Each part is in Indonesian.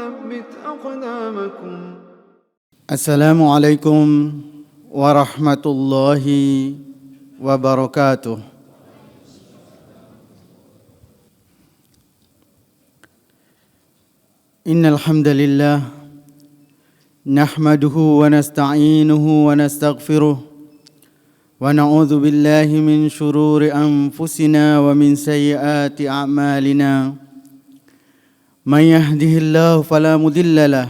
وثبت أقدامكم. السلام عليكم ورحمة الله وبركاته. إن الحمد لله نحمده ونستعينه ونستغفره ونعوذ بالله من شرور أنفسنا ومن سيئات أعمالنا. من يهده الله فلا مضل له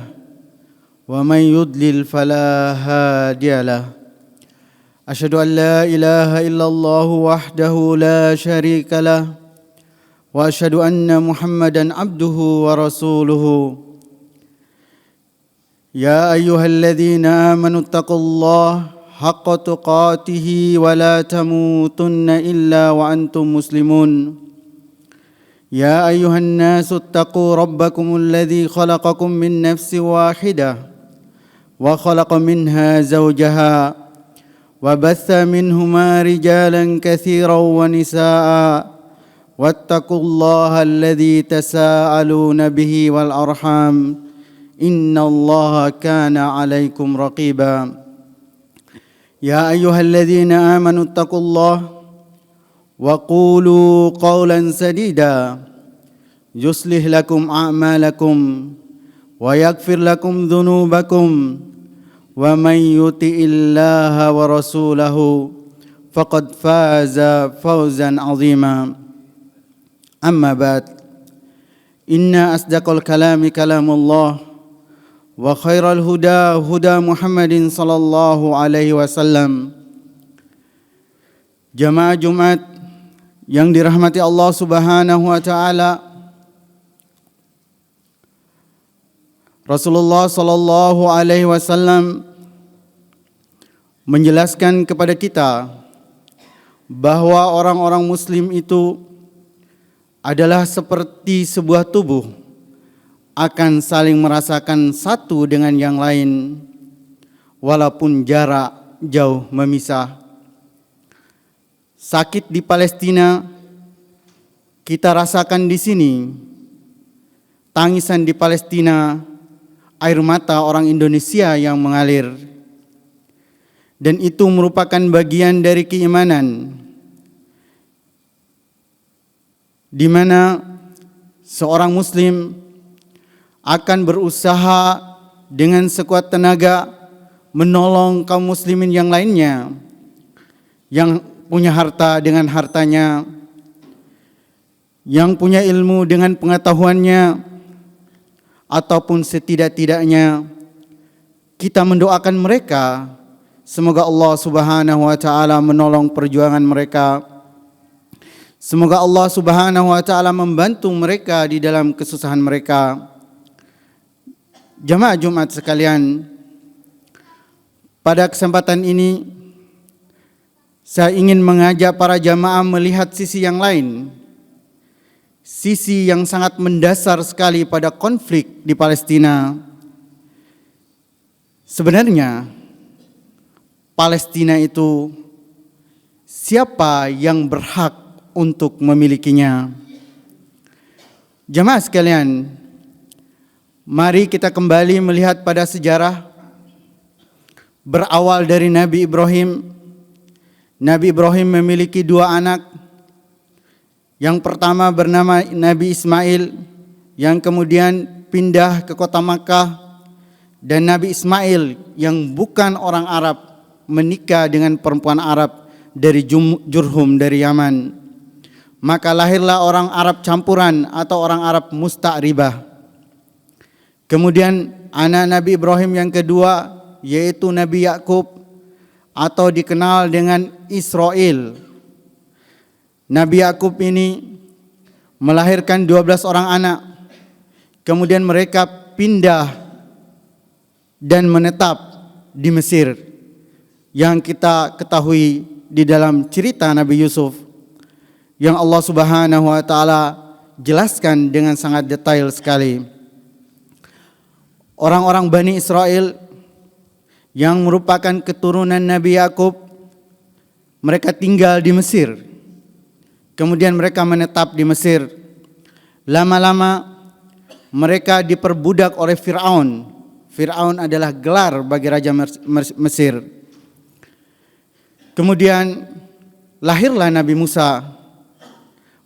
ومن يضلل فلا هادي له. أشهد أن لا إله إلا الله وحده لا شريك له وأشهد أن محمدا عبده ورسوله. يا أيها الذين آمنوا اتقوا الله حق تقاته ولا تموتن إلا وأنتم مسلمون. يا أيها الناس اتقوا ربكم الذي خلقكم من نفس واحدة وخلق منها زوجها وبث منهما رجالا كثيرا ونساء واتقوا الله الذي تساءلون به والأرحام إن الله كان عليكم رقيبا. يا أيها الذين آمنوا اتقوا الله وقولوا قولا سديدا يصلح لكم أعمالكم ويغفر لكم ذنوبكم ومن يطع الله ورسوله فقد فاز فوزا عظيما. أما بعد إن أصدق الكلام كلام الله وخير الهدى هدى محمد صلى الله عليه وسلم. Jamaah Jumat yang dirahmati Allah Subhanahu wa taala, Rasulullah sallallahu alaihi wasallam menjelaskan kepada kita bahwa orang-orang muslim itu adalah seperti sebuah tubuh, akan saling merasakan satu dengan yang lain walaupun jarak jauh memisah. Sakit di Palestina kita rasakan di sini. Tangisan di Palestina, air mata orang Indonesia yang mengalir. Dan itu merupakan bagian dari keimanan, di mana seorang muslim akan berusaha dengan sekuat tenaga menolong kaum muslimin yang lainnya, yang punya harta dengan hartanya, yang punya ilmu dengan pengetahuannya, ataupun setidak-tidaknya kita mendoakan mereka, semoga Allah Subhanahu wa taala menolong perjuangan mereka. Semoga Allah Subhanahu wa taala membantu mereka di dalam kesusahan mereka. Jamaah Jumat sekalian, pada kesempatan ini saya ingin mengajak para jamaah melihat sisi yang lain, sisi yang sangat mendasar sekali pada konflik di Palestina. Sebenarnya Palestina itu siapa yang berhak untuk memilikinya? Jamaah sekalian, mari kita kembali melihat pada sejarah. Berawal dari Nabi Ibrahim. Nabi Ibrahim memiliki dua anak. Yang pertama bernama Nabi Ismail, yang kemudian pindah ke kota Makkah. Dan Nabi Ismail yang bukan orang Arab menikah dengan perempuan Arab dari Jurhum dari Yaman. Maka lahirlah orang Arab campuran atau orang Arab musta'ribah. Kemudian anak Nabi Ibrahim yang kedua yaitu Nabi Yakub atau dikenal dengan Israel. Nabi Yakub ini melahirkan 12 orang anak. Kemudian mereka pindah dan menetap di Mesir, yang kita ketahui di dalam cerita Nabi Yusuf, yang Allah Subhanahu wa taala jelaskan dengan sangat detail sekali. Orang-orang Bani Israel yang merupakan keturunan Nabi Yakub, mereka tinggal di Mesir. Kemudian mereka menetap di Mesir. Lama-lama mereka diperbudak oleh Fir'aun. Fir'aun adalah gelar bagi Raja Mesir. Kemudian lahirlah Nabi Musa.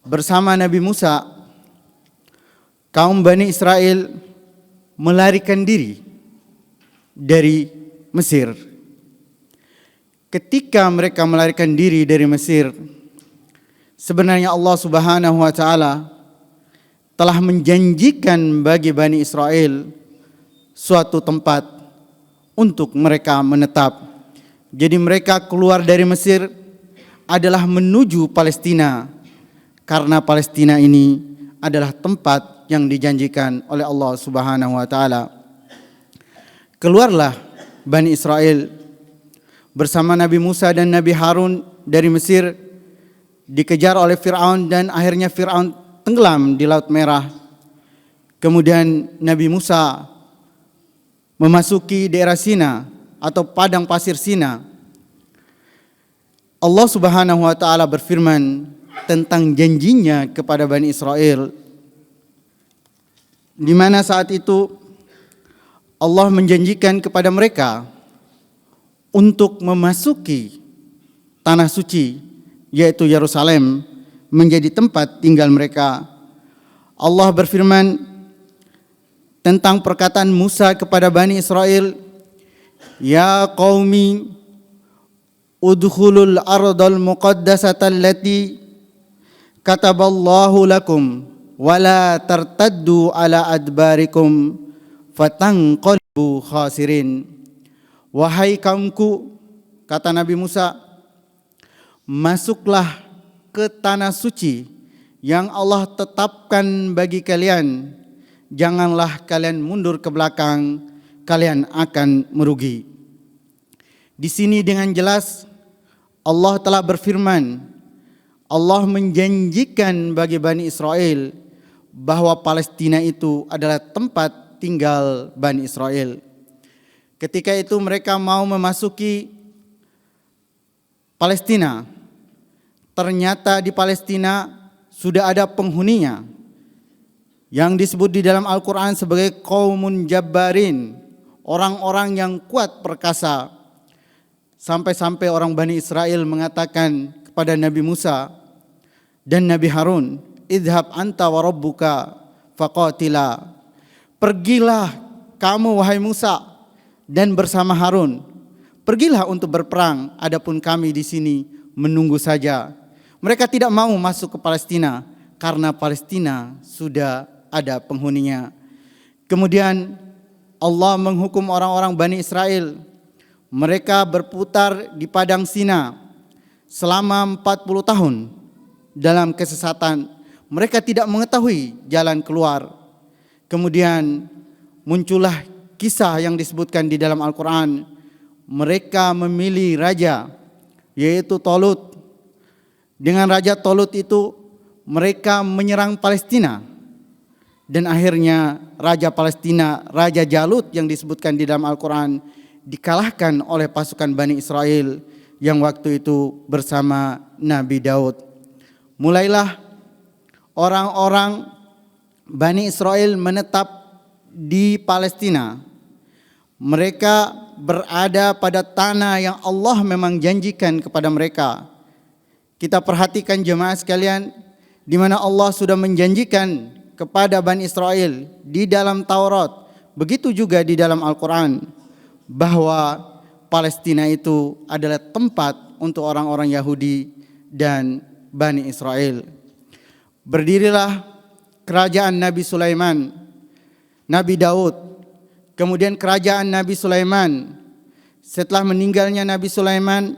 Bersama Nabi Musa, kaum Bani Israel melarikan diri dari Mesir. Ketika mereka melarikan diri dari Mesir, sebenarnya Allah Subhanahu wa taala telah menjanjikan bagi Bani Israel suatu tempat untuk mereka menetap. Jadi mereka keluar dari Mesir adalah menuju Palestina, karena Palestina ini adalah tempat yang dijanjikan oleh Allah Subhanahu wa taala. Keluarlah Bani Israel bersama Nabi Musa dan Nabi Harun dari Mesir, dikejar oleh Fir'aun dan akhirnya Fir'aun tenggelam di Laut Merah. Kemudian Nabi Musa memasuki daerah Sina atau padang pasir Sina. Allah Subhanahu wa taala berfirman tentang janjinya kepada Bani Israel, di mana saat itu Allah menjanjikan kepada mereka untuk memasuki tanah suci, yaitu Yerusalem, menjadi tempat tinggal mereka. Allah berfirman tentang perkataan Musa kepada Bani Israel, "Ya qaumi udkhulul ardal muqaddasata allati kataballahu lakum wala tartaddu ala adbarikum fatanqalibu khasirin." Wahai kaumku, kata Nabi Musa, masuklah ke tanah suci yang Allah tetapkan bagi kalian. Janganlah kalian mundur ke belakang, kalian akan merugi. Di sini dengan jelas Allah telah berfirman, Allah menjanjikan bagi Bani Israel bahwa Palestina itu adalah tempat tinggal Bani Israel. Ketika itu mereka mau memasuki Palestina. Ternyata di Palestina sudah ada penghuninya yang disebut di dalam Al-Quran sebagai qaumun jabbarin, orang-orang yang kuat perkasa. Sampai-sampai orang Bani Israel mengatakan kepada Nabi Musa dan Nabi Harun, idhab anta wa rabbuka faqatila. Pergilah kamu wahai Musa dan bersama Harun, pergilah untuk berperang, adapun kami di sini menunggu saja. Mereka tidak mau masuk ke Palestina karena Palestina sudah ada penghuninya. Kemudian Allah menghukum orang-orang Bani Israel. Mereka berputar di padang Sina selama 40 tahun dalam kesesatan. Mereka tidak mengetahui jalan keluar. Kemudian muncullah kisah yang disebutkan di dalam Al-Quran. Mereka memilih raja, yaitu Talut. Dengan Raja Talut itu mereka menyerang Palestina. Dan akhirnya Raja Palestina, Raja Jalut yang disebutkan di dalam Al-Quran, dikalahkan oleh pasukan Bani Israel yang waktu itu bersama Nabi Daud. Mulailah orang-orang Bani Israel menetap di Palestina. Mereka berada pada tanah yang Allah memang janjikan kepada mereka. Kita perhatikan jemaah sekalian, di mana Allah sudah menjanjikan kepada Bani Israel di dalam Taurat, begitu juga di dalam Al-Quran, bahwa Palestina itu adalah tempat untuk orang-orang Yahudi dan Bani Israel. Berdirilah kerajaan Nabi Sulaiman, Nabi Daud, kemudian kerajaan Nabi Sulaiman. Setelah meninggalnya Nabi Sulaiman,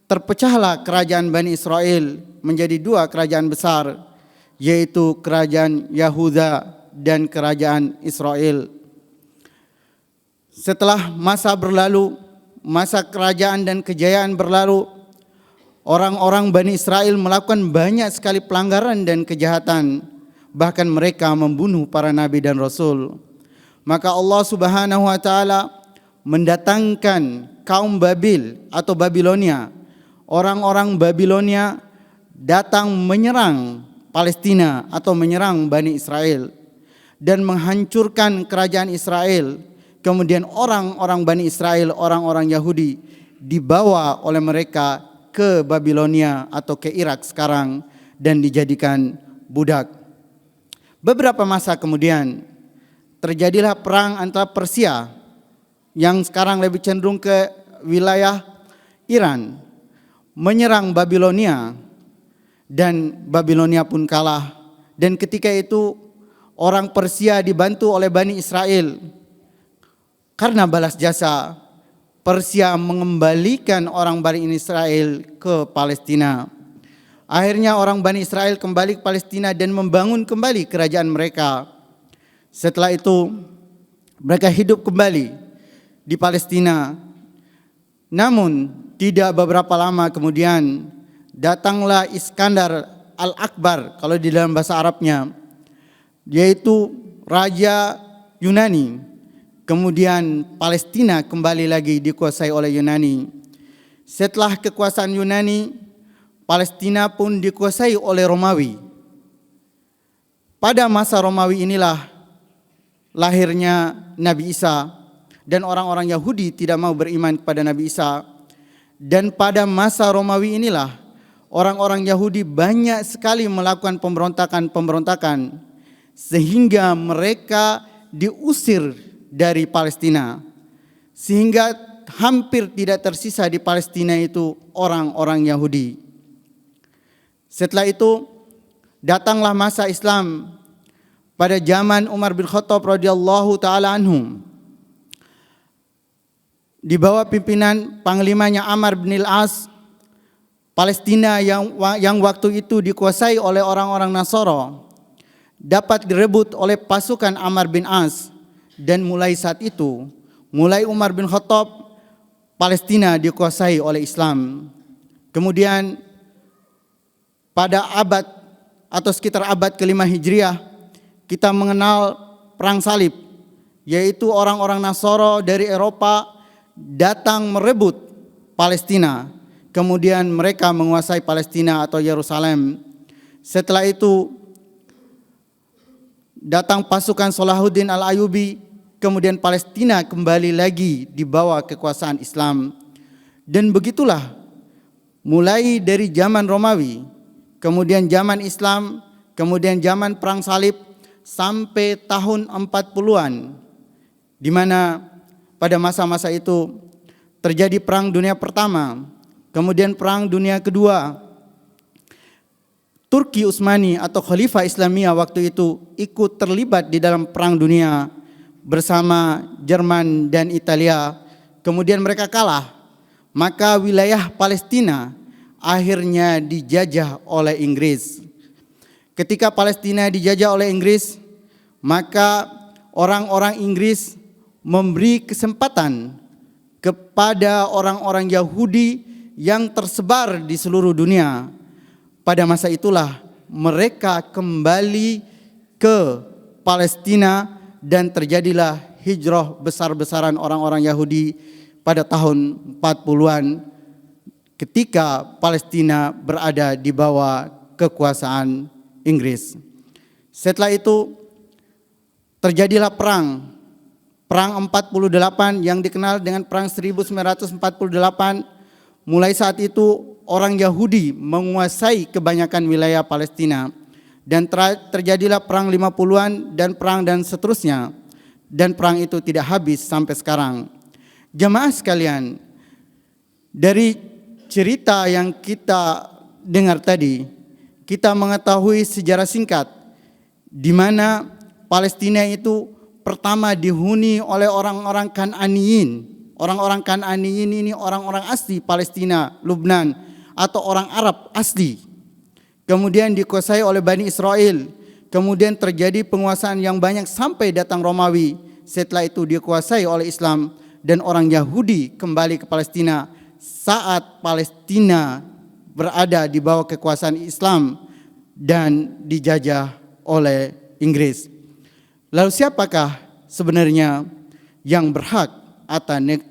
terpecahlah kerajaan Bani Israel menjadi dua kerajaan besar, yaitu kerajaan Yahuda dan kerajaan Israel. Setelah masa berlalu, masa kerajaan dan kejayaan berlalu, orang-orang Bani Israel melakukan banyak sekali pelanggaran dan kejahatan. Bahkan mereka membunuh para nabi dan rasul. Maka Allah Subhanahu wa taala mendatangkan kaum Babil atau Babilonia. Orang-orang Babilonia datang menyerang Palestina atau menyerang Bani Israel. dan menghancurkan kerajaan Israel. Kemudian orang-orang Bani Israel, orang-orang Yahudi dibawa oleh mereka ke Babilonia atau ke Irak sekarang dan dijadikan budak. Beberapa masa kemudian terjadilah perang antara Persia yang sekarang lebih cenderung ke wilayah Iran menyerang Babilonia, dan Babilonia pun kalah. Dan ketika itu orang Persia dibantu oleh Bani Israel. Karena balas jasa, Persia mengembalikan orang Bani Israel ke Palestina. Akhirnya orang Bani Israel kembali ke Palestina dan membangun kembali kerajaan mereka. Setelah itu mereka hidup kembali di Palestina. Namun tidak beberapa lama kemudian datanglah Iskandar Al-Akbar kalau di dalam bahasa Arabnya, yaitu Raja Yunani. Kemudian Palestina kembali lagi dikuasai oleh Yunani. Setelah kekuasaan Yunani, Palestina pun dikuasai oleh Romawi. Pada masa Romawi inilah lahirnya Nabi Isa, dan orang-orang Yahudi tidak mau beriman kepada Nabi Isa. Dan pada masa Romawi inilah orang-orang Yahudi banyak sekali melakukan pemberontakan sehingga mereka diusir dari Palestina, sehingga hampir tidak tersisa di Palestina itu orang-orang Yahudi. Setelah itu datanglah masa Islam pada zaman Umar bin Khattab radhiyallahu taala anhu, di bawah pimpinan panglimanya Amr bin Al-As. Palestina yang waktu itu dikuasai oleh orang-orang Nasara dapat direbut oleh pasukan Amr bin As. Dan mulai saat itu, mulai Umar bin Khattab, Palestina dikuasai oleh Islam. Kemudian pada abad atau sekitar abad ke-5 Hijriah, kita mengenal perang salib, yaitu orang-orang Nasara dari Eropa datang merebut Palestina. Kemudian mereka menguasai Palestina atau Yerusalem. Setelah itu datang pasukan Salahuddin Al-Ayyubi. Kemudian Palestina kembali lagi di bawah kekuasaan Islam. Dan begitulah mulai dari zaman Romawi, kemudian zaman Islam, kemudian zaman perang salib sampai tahun 40-an, di mana pada masa-masa itu terjadi perang dunia pertama, kemudian perang dunia kedua. Turki Utsmani atau Khalifah Islamiyah waktu itu ikut terlibat di dalam perang dunia bersama Jerman dan Italia. Kemudian mereka kalah, maka wilayah Palestina akhirnya dijajah oleh Inggris. Ketika Palestina dijajah oleh Inggris, maka orang-orang Inggris memberi kesempatan kepada orang-orang Yahudi yang tersebar di seluruh dunia. Pada masa itulah mereka kembali ke Palestina dan terjadilah hijrah besar-besaran orang-orang Yahudi pada tahun 40-an ketika Palestina berada di bawah kekuasaan Inggris. Setelah itu terjadilah perang 48 yang dikenal dengan perang 1948. Mulai saat itu orang Yahudi menguasai kebanyakan wilayah Palestina. Dan terjadilah perang 50-an dan perang dan seterusnya. Dan perang itu tidak habis sampai sekarang. Jemaah sekalian, dari cerita yang kita dengar tadi, kita mengetahui sejarah singkat di mana Palestina itu pertama dihuni oleh orang-orang Kan'aniyin. Orang-orang Kan'aniyin ini orang-orang asli Palestina, Lubnan, atau orang Arab asli. Kemudian dikuasai oleh Bani Israel. Kemudian terjadi penguasaan yang banyak sampai datang Romawi. Setelah itu dikuasai oleh Islam dan orang Yahudi kembali ke Palestina saat Palestina berada di bawah kekuasaan Islam dan dijajah oleh Inggris. Lalu siapakah sebenarnya yang berhak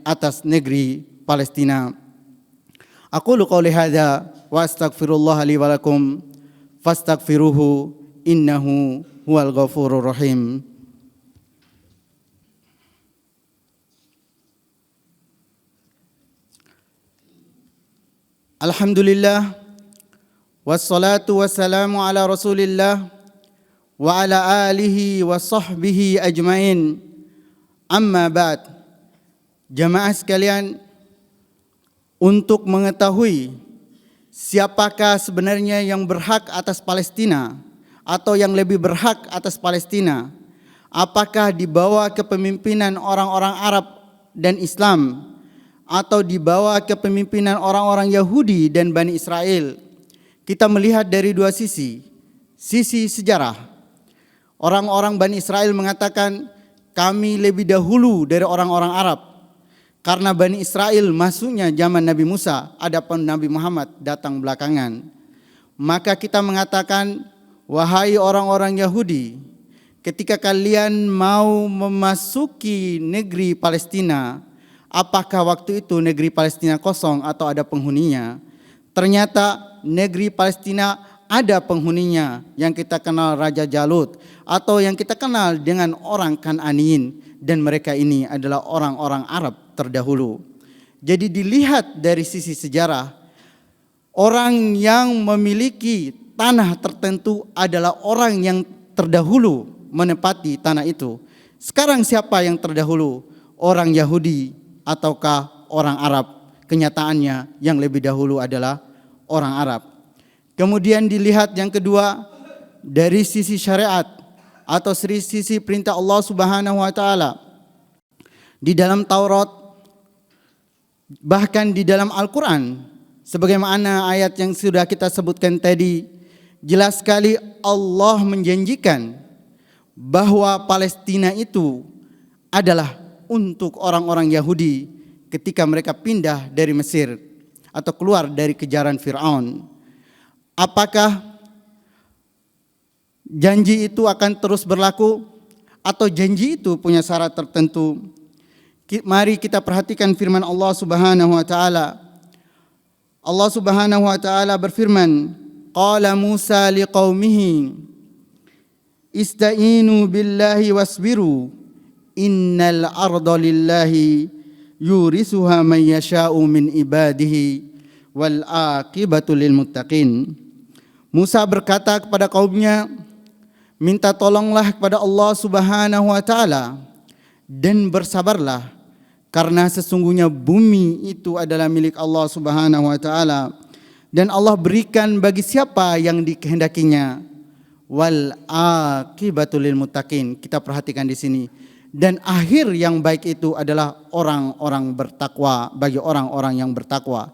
atas negeri Palestina? Aqulu qouli hadza wa astaghfirullah li wa lakum fastaghfiruhu innahu huwal ghafurur rahim. Alhamdulillah, wassalatu wassalamu ala Rasulillah wa ala alihi wa sahbihi ajmain. Amma ba'd. Jamaah sekalian, untuk mengetahui siapakah sebenarnya yang berhak atas Palestina atau yang lebih berhak atas Palestina, apakah di bawah kepemimpinan orang-orang Arab dan Islam atau di bawah kepemimpinan orang-orang Yahudi dan Bani Israel, kita melihat dari dua sisi. Sisi sejarah, orang-orang Bani Israel mengatakan kami lebih dahulu dari orang-orang Arab, karena Bani Israel masuknya zaman Nabi Musa, adapun Nabi Muhammad datang belakangan. Maka kita mengatakan, wahai orang-orang Yahudi, ketika kalian mau memasuki negeri Palestina, apakah waktu itu negeri Palestina kosong atau ada penghuninya? Ternyata negeri Palestina ada penghuninya, yang kita kenal Raja Jalut atau yang kita kenal dengan orang Kan'aniyin, dan mereka ini adalah orang-orang Arab terdahulu. Jadi dilihat dari sisi sejarah, orang yang memiliki tanah tertentu adalah orang yang terdahulu menempati tanah itu. Sekarang siapa yang terdahulu? Orang Yahudi ataukah orang Arab? Kenyataannya yang lebih dahulu adalah orang Arab. Kemudian dilihat yang kedua dari sisi syariat atau sisi perintah Allah Subhanahu wa taala. Di dalam Taurat, bahkan di dalam Al-Qur'an, sebagaimana ayat yang sudah kita sebutkan tadi, jelas sekali Allah menjanjikan bahwa Palestina itu adalah untuk orang-orang Yahudi ketika mereka pindah dari Mesir atau keluar dari kejaran Fir'aun. Apakah janji itu akan terus berlaku atau janji itu punya syarat tertentu? Mari kita perhatikan firman Allah Subhanahu wa taala. Allah Subhanahu wa taala berfirman, qala Musa liqaumihi ista'inu billahi wasbiru innal arda lillahi yurisuha man yasha'u min ibadihi wal aqibatu lil muttaqin. Musa berkata kepada kaumnya, minta tolonglah kepada Allah Subhanahu wa taala dan bersabarlah, karena sesungguhnya bumi itu adalah milik Allah Subhanahu wa taala dan Allah berikan bagi siapa yang dikehendakinya. Wal aqibatu lil muttaqin. Kita perhatikan di sini. Dan akhir yang baik itu adalah orang-orang bertakwa, bagi orang-orang yang bertakwa.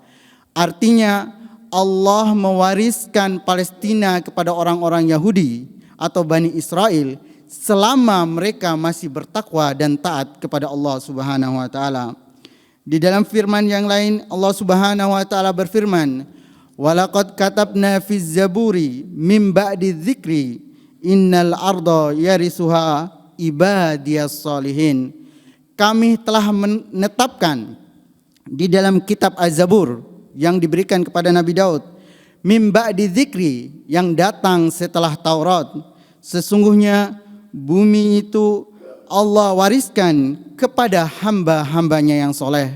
Artinya Allah mewariskan Palestina kepada orang-orang Yahudi atau Bani Israel selama mereka masih bertakwa dan taat kepada Allah Subhanahu wa taala. Di dalam firman yang lain Allah Subhanahu wa taala berfirman, walaqad katabna fiz zaburi mim ba'di dzikri innal arda yarisuha ibadiyas salihin. Kami telah menetapkan di dalam kitab Az-Zabur yang diberikan kepada Nabi Daud, mim ba'di dzikri, yang datang setelah Taurat, sesungguhnya bumi itu Allah wariskan kepada hamba-hambanya yang soleh.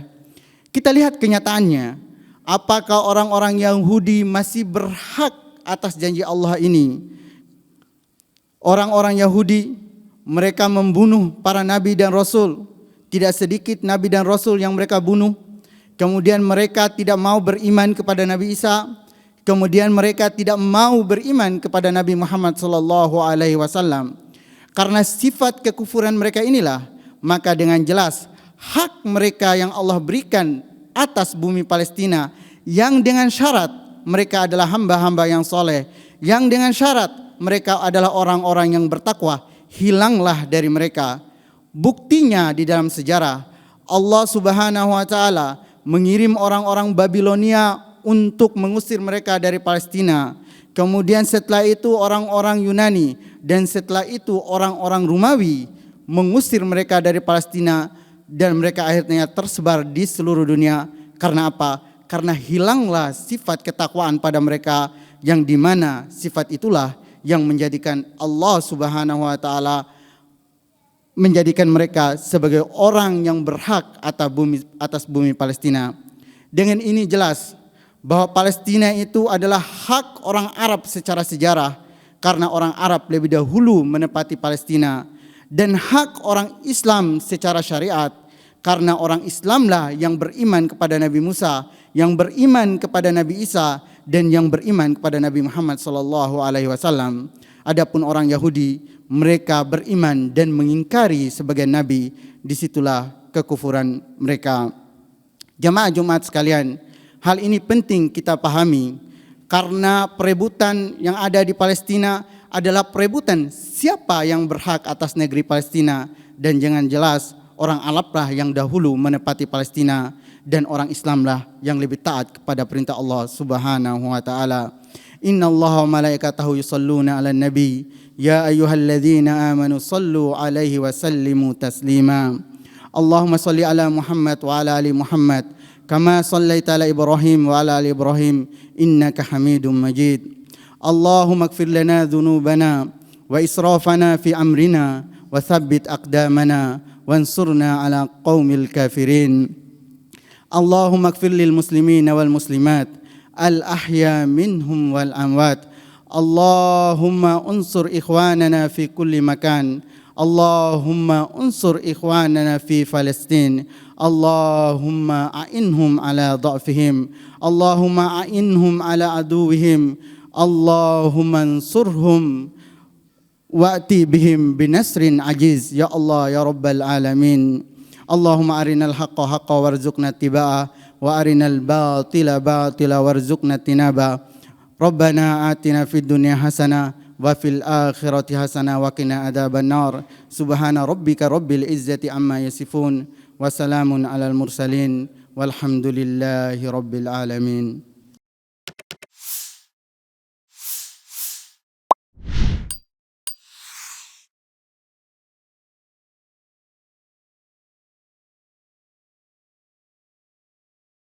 Kita lihat kenyataannya, apakah orang-orang Yahudi masih berhak atas janji Allah ini? Orang-orang Yahudi, mereka membunuh para nabi dan rasul. Tidak sedikit nabi dan rasul yang mereka bunuh. Kemudian mereka tidak mau beriman kepada Nabi Isa. Kemudian mereka tidak mau beriman kepada Nabi Muhammad sallallahu alaihi wasallam. Karena sifat kekufuran mereka inilah, maka dengan jelas hak mereka yang Allah berikan atas bumi Palestina, yang dengan syarat mereka adalah hamba-hamba yang soleh, yang dengan syarat mereka adalah orang-orang yang bertakwa, hilanglah dari mereka. Buktinya di dalam sejarah, Allah Subhanahu wa taala mengirim orang-orang Babilonia untuk mengusir mereka dari Palestina. Kemudian setelah itu orang-orang Yunani, dan setelah itu orang-orang Romawi mengusir mereka dari Palestina, dan mereka akhirnya tersebar di seluruh dunia. Karena apa? Karena hilanglah sifat ketakwaan pada mereka, yang dimana sifat itulah yang menjadikan Allah Subhanahu wa taala menjadikan mereka sebagai orang yang berhak atas bumi Palestina. Dengan ini jelas bahwa Palestina itu adalah hak orang Arab secara sejarah karena orang Arab lebih dahulu menempati Palestina, dan hak orang Islam secara syariat karena orang Islamlah yang beriman kepada Nabi Musa, yang beriman kepada Nabi Isa, dan yang beriman kepada Nabi Muhammad SAW. Adapun orang Yahudi, mereka beriman dan mengingkari sebagai nabi, disitulah kekufuran mereka. Jamaah Jumat sekalian, hal ini penting kita pahami karena perebutan yang ada di Palestina adalah perebutan siapa yang berhak atas negeri Palestina, dan jangan jelas orang Arablah yang dahulu menempati Palestina dan orang Islamlah yang lebih taat kepada perintah Allah Subhanahu wa taala. Innallaha wa malaikatahu yusholluna 'alan nabi ya ayyuhalladzina amanu shallu 'alaihi wa sallimu taslima. Allahumma shalli 'ala Muhammad wa 'ala ali Muhammad kama shallaita 'ala Ibrahim wa 'ala ali Ibrahim innaka Hamidum Majid. Allahumma ighfir lana dhunubana wa israfana fi amrina wa thabbit aqdamana wansurna 'ala qaumil kafirin. Allahumma ighfir lil muslimina wal muslimat al-ahya minhum wal amwat. Allahumma unsur ikhwanana fi kulli makan. Allahumma unsur ikhwanana fi Palestin. Allahumma a'inhum ala dha'fihim. Allahumma a'inhum ala aduwihim. Allahumma ansurhum wa'ti bihim binasrin ajiz. Ya Allah ya Rabbal alamin. Allahumma arinal haqqa haqqa warzuqna tiba'ah wa arinal batila batila warzuqna tinaba. Rabbana atina fid dunya hasanah wa fil akhirati hasanah wa qina adzaban nar. Subhana rabbika rabbil izzati amma yasifun wa salamun alal mursalin walhamdulillahi rabbil alamin.